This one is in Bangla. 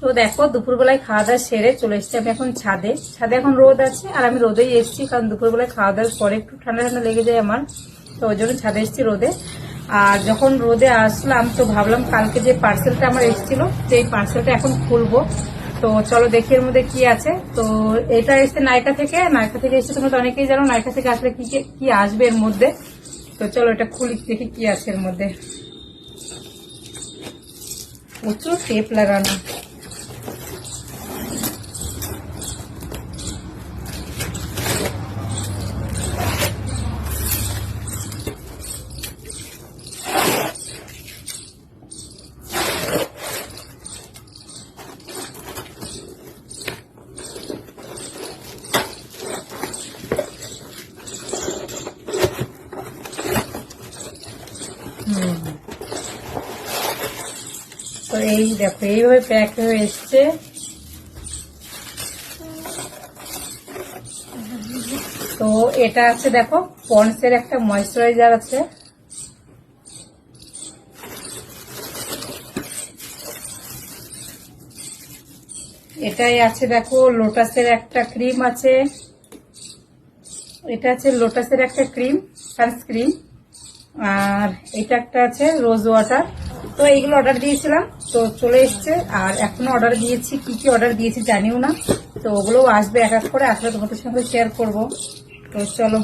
তো দেখো দুপুরবেলায় খাওয়া দাওয়া সেরে চলে এসেছি আমি এখন ছাদে। ছাদে এখন রোদ আছে আর আমি রোদেই এসেছি, কারণ দুপুরবেলায় খাওয়া দাওয়ার পরে একটু ঠান্ডা ঠান্ডা লেগে যায় আমার, তো ওই জন্য ছাদে এসেছি রোদে। আর যখন রোদে আসলাম তো ভাবলাম কালকে যে পার্সেলটা আমার এসেছিল সেই পার্সেলটা এখন খুলবো। তো চলো দেখি এর মধ্যে কি আছে। তো এটা এসছে নায়কা থেকে, নায়কা থেকে এসছে, তোমরা তো অনেকেই জানো নায়কা থেকে আসলে কি আসবে এর মধ্যে। তো চলো এটা খুলি দেখি কি আছে এর মধ্যে। প্রচুর টেপ লাগানো। তো এই দেখো এইভাবে প্যাক হয়ে এসছে। তো এটা আছে দেখো পন্ডসের একটা ময়েশ্চারাইজার আছে, এটাই আছে দেখো লোটাসের একটা ক্রিম আছে, এটা আছে লোটাসের একটা ক্রিম সানস্ক্রিন, আর এটা একটা আছে রোজ ওয়াটার। তো এইগুলো অর্ডার দিয়েছিলাম, তো চলে এসছে। আর এখনো অর্ডার দিয়েছি, কি কি অর্ডার দিয়েছি জানিও না, তো ওগুলোও আসবে এক এক করে, আসলে তোমাদের সঙ্গে শেয়ার করবো। তো চলো।